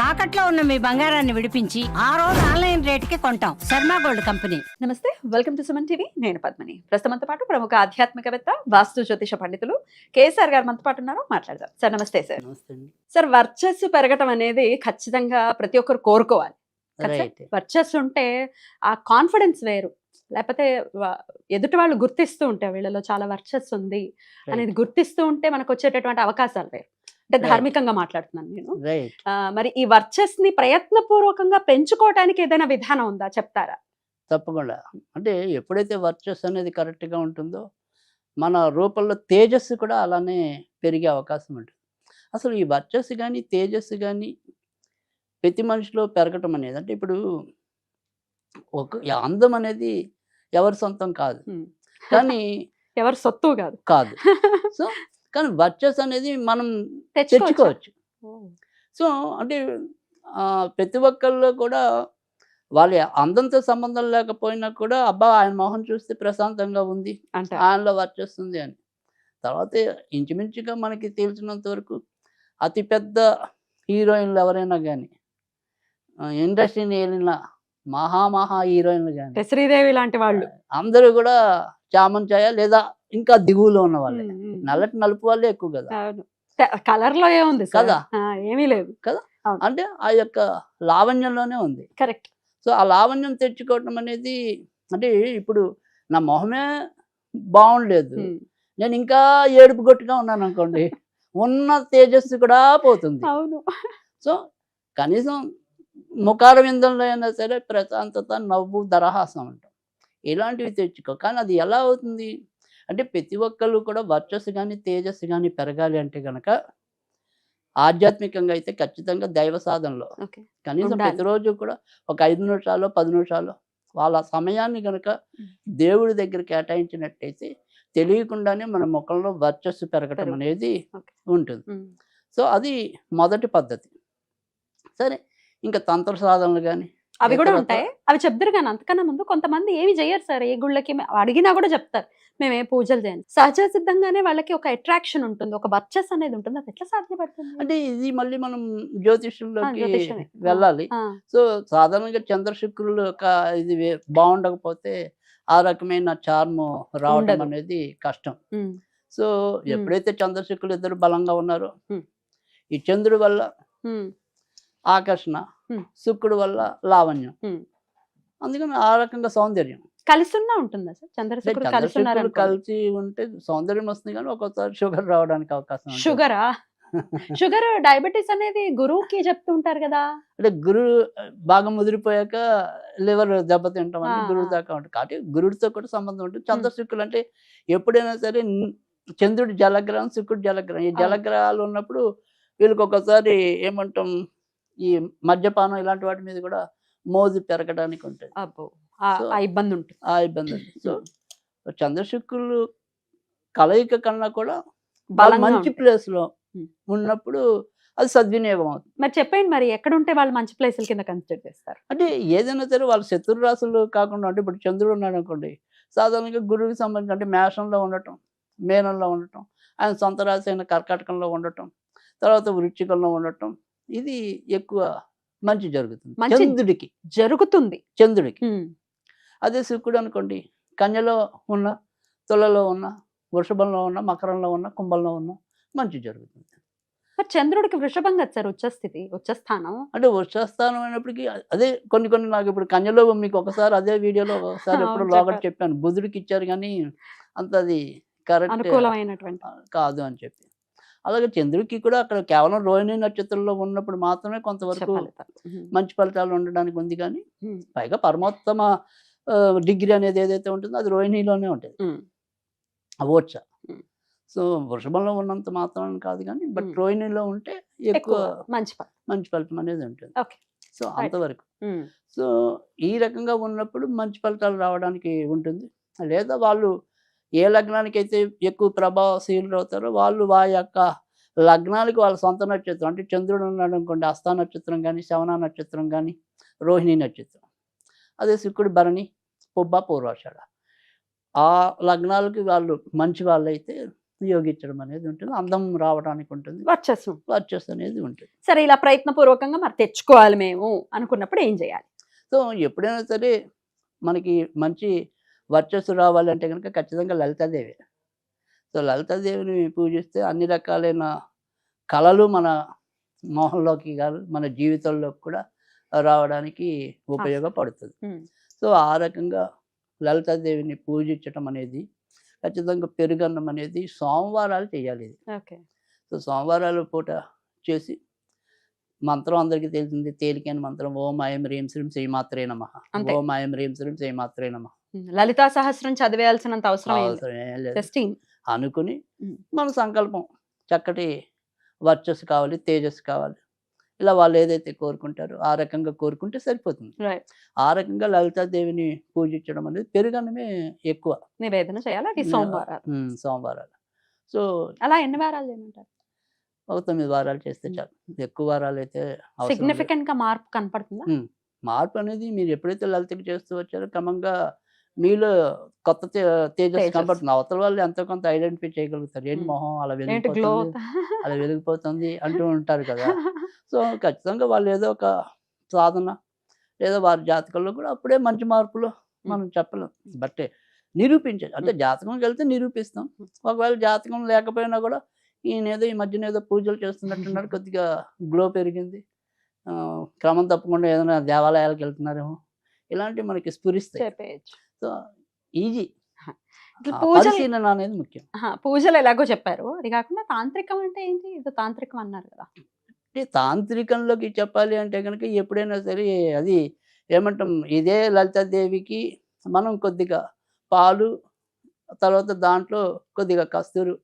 తాకట్లో ఉన్న మీ బంగారాన్ని విడిపించి ఆ రోజు ఆన్లైన్ రేటుకి కొంటాం. Sharma gold company. నమస్తే, వెల్కమ్ టు సుమన్ టీవీ. నేను పద్మని. ప్రస్తుతంతో పాటు ప్రముఖ ఆధ్యాత్మికవేత్త, వాస్తు జ్యోతిష పండితులు కేఎస్ఆర్ గారు మనతో పాటు ఉన్నారు. మాట్లాడదాం. సార్ నమస్తే. సార్ సార్, వర్చస్సు పెరగటం అనేది ఖచ్చితంగా ప్రతి ఒక్కరు కోరుకోవాలి. వర్చస్సు ఉంటే ఆ కాన్ఫిడెన్స్ వేరు. లేకపోతే ఎదుటి వాళ్ళు గుర్తిస్తూ ఉంటే వీళ్ళలో చాలా వర్చస్సు ఉంది అనేది గుర్తిస్తూ ఉంటే మనకు వచ్చేటటువంటి అవకాశాలు వేరు. అంటే ధార్మికంగా మాట్లాడుతున్నాను నేను. మరి ఈ వర్చస్ని ప్రయత్నపూర్వకంగా పెంచుకోవడానికి ఏదైనా విధానం ఉందా, చెప్తారా? తప్పకుండా. అంటే ఎప్పుడైతే వర్చస్ అనేది కరెక్ట్గా ఉంటుందో మన రూపంలో తేజస్సు కూడా అలానే పెరిగే అవకాశం ఉంటుంది. అసలు ఈ వర్చస్సు కానీ తేజస్సు కానీ ప్రతి మనిషిలో పెరగటం అనేది, అంటే ఇప్పుడు ఒక అందం అనేది ఎవరి సొంతం కాదు, కానీ ఎవరి సొత్తు కాదు కాదు సో కానీ వర్చస్ అనేది మనం తెచ్చుకోవచ్చు. సో అంటే ప్రతి ఒక్కళ్ళు కూడా వాళ్ళ అందంతో సంబంధం లేకపోయినా కూడా అబ్బా ఆయన మొహం చూస్తే ప్రశాంతంగా ఉంది, ఆయనలో వర్చస్తుంది అని. తర్వాత ఇంచుమించుగా మనకి తెలిసినంత వరకు అతిపెద్ద హీరోయిన్లు ఎవరైనా కానీ, ఇండస్ట్రీని వెళ్ళిన మహా హీరోయిన్లు కానీ, శ్రీదేవి లాంటి వాళ్ళు అందరూ కూడా చామంచాయ లేదా ఇంకా దిగువలో ఉన్న వాళ్ళే. నల్లటి నలుపు వాళ్ళే ఎక్కువ కదా, కలర్ లో ఏముంది కదా, ఏమీ లేదు కదా. అంటే ఆ యొక్క లావణ్యంలోనే ఉంది. కరెక్ట్. సో ఆ లావణ్యం తెచ్చుకోవటం అనేది, అంటే ఇప్పుడు నా మొహమే బాగుండలేదు, నేను ఇంకా ఏడుపు గొట్టుగా ఉన్నాను అనుకోండి, ఉన్న తేజస్సు కూడా పోతుంది. అవును. సో కనీసం ముఖార విందంలో అయినా సరే ప్రశాంతత, నవ్వు, దరహాసం అంటాం, ఇలాంటివి తెచ్చుకో. కానీ అది ఎలా అవుతుంది అంటే ప్రతి ఒక్కళ్ళు కూడా వర్చస్సు కానీ తేజస్సు కానీ పెరగాలి అంటే కనుక ఆధ్యాత్మికంగా అయితే ఖచ్చితంగా దైవ సాధనలో కనీసం ప్రతిరోజు కూడా ఒక 5 నిమిషాలు 10 నిమిషాలు వాళ్ళ సమయాన్ని కనుక దేవుడి దగ్గర కేటాయించినట్టయితే తెలియకుండానే మన ముఖంలో వర్చస్సు పెరగటం అనేది ఉంటుంది. సో అది మొదటి పద్ధతి. సరే, ఇంకా తంత్ర సాధనలు కానీ అవి కూడా ఉంటాయి, అవి చెప్తారు. కానీ అంతకన్నా ముందు కొంతమంది ఏమి చేయరు సార్, ఏ గుళ్ళకి అడిగినా కూడా చెప్తారు మేము ఏ పూజలు చేయండి. సహజ సిద్ధంగానే వాళ్ళకి ఒక అట్రాక్షన్ ఉంటుంది, ఒక వర్చస్ అనేది ఉంటుంది. అది ఎట్లా సాధ్యపడుతుంది అంటే ఇది మళ్ళీ మనం జ్యోతిష్యంలోకి వెళ్ళాలి. సో సాధారణంగా చంద్రశుక్రులు యొక్క ఇది బాగుండకపోతే ఆ రకమైన చార్ము రావడం అనేది కష్టం. సో ఎప్పుడైతే చంద్రశుక్రులు ఇద్దరు బలంగా ఉన్నారో, ఈ చంద్రుడి వల్ల ఆకర్షణ, శుక్రుడు వల్ల లావణ్యం, అందుకని ఆ రకంగా సౌందర్యం కలిసి ఉంటుందా సార్? చంద్రశుక్రుడు కలిసి ఉంటే సౌందర్యం వస్తుంది, కానీ ఒక్కోసారి షుగర్ రావడానికి అవకాశం. షుగరా? షుగర్, డయాబెటీస్ అనేది గురువుకి చెప్తుంటారు కదా. అంటే గురువు బాగా ముదిరిపోయాక లివర్ దెబ్బతింటాం అని గురువు దాకా ఉంటుంది. కాబట్టి గురుడితో కూడా సంబంధం ఉంటుంది. చంద్రశుక్రులు అంటే ఎప్పుడైనా సరే చంద్రుడు జలగ్రహం, శుక్రుడు జలగ్రహం, ఈ జలగ్రహాలు ఉన్నప్పుడు వీళ్ళకి ఒక్కోసారి ఏమంటాం, ఈ మద్యపానం ఇలాంటి వాటి మీద కూడా మోజు పెరగడానికి ఉంటుంది. ఆ ఇబ్బంది ఉంటుంది. సో చంద్రశుక్రులు కలయిక కన్నా కూడా మంచి ప్లేస్ లో ఉన్నప్పుడు అది సద్వినియోగం అవుతుంది. మరి చెప్పండి, మరి ఎక్కడ ఉంటే వాళ్ళు మంచి ప్లేసుల కింద కన్సిడర్ చేస్తారు? అంటే ఏదైనా సరే వాళ్ళ శత్రు రాశులు కాకుండా, అంటే ఇప్పుడు చంద్రుడు ఉన్నాడు అనుకోండి, సాధారణంగా గురువుకి సంబంధించి అంటే మేషంలో ఉండటం, మేనంలో ఉండటం, ఆయన సొంత రాశి అయిన కర్కాటకంలో ఉండటం, తర్వాత వృశ్చికంలో ఉండటం, ఇది ఎక్కువ మంచి జరుగుతుంది చంద్రుడికి. అదే శుక్రుడు అనుకోండి, కన్యలో ఉన్న, తులలో ఉన్న, వృషభంలో ఉన్న, మకరంలో ఉన్న, కుంభంలో ఉన్న మంచి జరుగుతుంది. మరి చంద్రుడికి వృషభం కదా సార్ ఉచ్చస్థితి, ఉచ్చస్థానం. అంటే ఉచ్చస్థానం అయినప్పటికీ అదే కొన్ని నాకు ఇప్పుడు కన్యలో మీకు ఒకసారి అదే వీడియోలో ఒకసారి ఎప్పుడు లోగట్ చెప్పాను, బుధుడికి ఇచ్చారు కానీ అంత అది కరెక్ట్ అనుకూలమైనటువంటి కాదు అని చెప్పి. అలాగే చంద్రుడికి కూడా అక్కడ కేవలం రోహిణి నక్షత్రంలో ఉన్నప్పుడు మాత్రమే కొంతవరకు మంచి ఫలితాలు ఉండడానికి ఉంది, కానీ పైగా పరమోత్తమ డిగ్రీ అనేది ఏదైతే ఉంటుందో అది రోహిణిలోనే ఉంటుంది, ఓట్స. సో వృషభంలో ఉన్నంత మాత్రం కాదు కానీ, బట్ రోహిణిలో ఉంటే ఎక్కువ మంచి ఫలితం అనేది ఉంటుంది. సో అంతవరకు. సో ఈ రకంగా ఉన్నప్పుడు మంచి ఫలితాలు రావడానికి ఉంటుంది. లేదా వాళ్ళు ఏ లగ్నానికి అయితే ఎక్కువ ప్రభావశీలు అవుతారో వాళ్ళు వారి యొక్క లగ్నానికి వాళ్ళ సొంత నక్షత్రం, అంటే చంద్రుడు ఉన్నాడు అనుకోండి, హస్త నక్షత్రం కానీ, శ్రవణ నక్షత్రం కానీ, రోహిణి నక్షత్రం, అదే శుక్రుడు భరణి, పుబ్బ, పూర్వాషాఢ, ఆ లగ్నాలకి వాళ్ళు మంచి వాళ్ళు అయితే యోగించడం అనేది ఉంటుంది, అందం రావడానికి ఉంటుంది, వర్చస్సు. వర్చస్సు అనేది ఉంటుంది. సరే ఇలా ప్రయత్నపూర్వకంగా మరి తెచ్చుకోవాలి మేము అనుకున్నప్పుడు ఏం చేయాలి? సో ఎప్పుడైనా సరే మనకి మంచి వర్చస్సు రావాలంటే కనుక ఖచ్చితంగా లలితాదేవి. సో లలితాదేవిని పూజిస్తే అన్ని రకాలైన కళలు మన మొహంలోకి కాదు మన జీవితంలోకి కూడా రావడానికి ఉపయోగపడుతుంది. సో ఆ రకంగా లలితాదేవిని పూజించటం అనేది ఖచ్చితంగా పెరుగన్నం అనేది సోమవారాలు చేయాలి ఇది. ఓకే. సో సోమవారాల పూట చేసి మంత్రం అందరికీ తెలిసింది, తేలికైన మంత్రం ఓం ఐం హ్రీం శ్రీం శ్రీమాత్రే నమః, అంతే. ఓం ఐం హ్రీం శ్రీం శ్రీమాత్రే నమః. లలితా సహస్రం చదివేయాల్సినంత అవసరం ఏం లేదు. అవసరం ఏం లేదు. Just in. అనుకుని ఉమ్. మన సంకల్పం చక్కటి వర్చస్సు కావాలి, తేజస్సు కావాలి, ఇలా వాళ్ళు ఏదైతే కోరుకుంటారో ఆ రకంగా కోరుకుంటే సరిపోతుంది. Right. ఆ రకంగా లలితాదేవిని పూజించడం అనేది పెరుగన్నమే ఎక్కువ నివేదన చేయాలి, అది సోమవారాలు. సోమవారాలు. సో అలా ఎన్ని వారాలు చేయమంటారు? ఒక 9 వారాలు చేస్తే చాలు, ఎక్కువ వారాలు అయితే అవసరం లేదు. సిగ్నిఫికెంట్ గా మార్పు కనపడుతుందా? మార్పు అనేది మీరు ఎప్పుడైతే లలితకి చేస్తూ వచ్చారో క్రమంగా మీలో కొత్త తేజస్సు తేజస్సు. కనపడుతుంది. అవతల వాళ్ళు ఎంతో కొంత ఐడెంటిఫై చేయగలుగుతారు, ఏంటి మొహం అలా ఏంటి గ్లో? వెలిగిపోతుంది, అలా వెలిగిపోతుంది అంటూ ఉంటారు కదా. సో ఖచ్చితంగా వాళ్ళు ఏదో ఒక సాధన లేదా వారి జాతకంలో కూడా అప్పుడే మంచి మార్పులు మనం చెప్పలేం, బట్ నిరూపించాలి. అంటే జాతకంకి వెళ్తే నిరూపిస్తాం, ఒకవేళ జాతకం లేకపోయినా కూడా ఈయన ఏదో ఈ మధ్యన ఏదో పూజలు చేస్తున్నట్టున్నారు, కొద్దిగా గ్లో పెరిగింది, క్రమం తప్పకుండా ఏదైనా దేవాలయాలకు వెళ్తున్నారేమో, ఇలాంటివి మనకి స్ఫురిస్తాయి. చెప్పేయచ్చు. సో ఈజీ ఇట్లా పూజలు పరిశీలన అనేది ముఖ్యం. పూజలు ఎలాగో చెప్పారు, అది కాకుండా తాంత్రికం అంటే ఏంటి? ఇది తాంత్రికం అన్నారు కదా. అంటే తాంత్రికంలోకి చెప్పాలి అంటే కనుక ఎప్పుడైనా సరే అది ఏమంటాం, ఇదే లలితాదేవికి మనం కొద్దిగా పాలు, తర్వాత దాంట్లో కొద్దిగా కస్తూరు,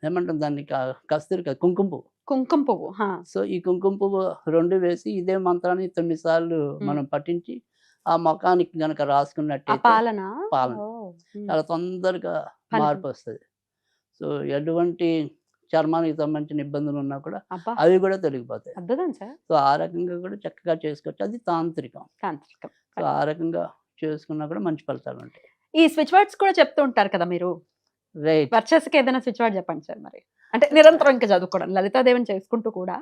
ఏమంటాం దాన్ని కస్తూరి కాదు, కుంకుమ పువ్వు. కుంకుమ పువ్వు. సో ఈ కుంకుమ పువ్వు 2 వేసి ఇదే మంత్రాన్ని 9 సార్లు మనం పఠించి ఆ ముఖానికి గనక ఆ రాసుకున్నట్టయితే పాలన. పాలన చాలా తొందరగా పని. మార్పు వస్తుంది. సో ఎటువంటి చర్మానికి సంబంధించిన ఇబ్బందులు ఉన్నా కూడా అబ్బా, అవి కూడా తొలగిపోతాయి. అద్భుతం సార్. సో ఆ రకంగా కూడా చక్కగా చేసుకోవచ్చు, అది తాంత్రికం. తాంత్రికం. సో ఆ రకంగా చేసుకున్నా కూడా మంచి ఫలితాలు ఉంటాయి. ఈ స్విచ్ వర్డ్స్ కూడా చెప్తూ ఉంటారు కదా మీరు, రైట్ వర్చస్కి ఏదైనా స్విచ్ వర్డ్ చెప్పండి సార్. మరి అంటే నిరంతరం ఇంకా చదువుకోవడం, లలితాదేవిని చేసుకుంటూ కూడా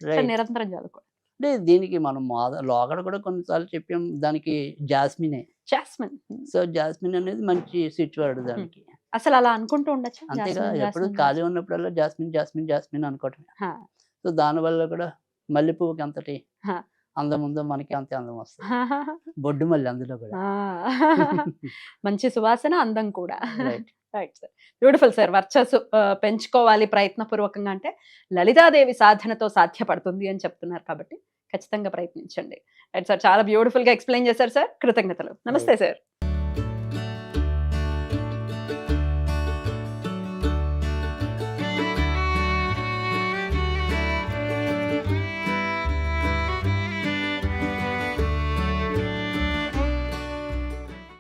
రైట్. నిరంతరం చదువుకోవడం. అంటే దీనికి మనం లోగడ కూడా కొన్నిసార్లు చెప్పాం, దానికి జాస్మినే. జాస్మిన్. సో జాస్మిన్ అనేది మంచి స్విచ్ వర్డ్ దానికి. అసలు అలా అనుకుంటూ ఉండొచ్చు. అంతేగా ఎప్పుడు ఖాళీ ఉన్నప్పుడల్లా జాస్మిన్ జాస్మిన్ జాస్మిన్ అనుకోవటమే. సో దానివల్ల కూడా మల్లెపువ్వుకి అంతటి అందం ఉందో మనకి అంతే అందం వస్తుంది, బొడ్డు మళ్ళీ అందులో కూడా. మంచి సువాసన, అందం కూడా. Right. Right sir, beautiful sir. వర్చస్సు పెంచుకోవాలి ప్రయత్నపూర్వకంగా అంటే లలితాదేవి సాధనతో సాధ్యపడుతుంది అని చెప్తున్నారు కాబట్టి ఖచ్చితంగా ప్రయత్నించండి. రైట్ సార్, చాలా బ్యూటిఫుల్ గా ఎక్స్ప్లెయిన్ చేశారు సార్, కృతజ్ఞతలు. నమస్తే సార్.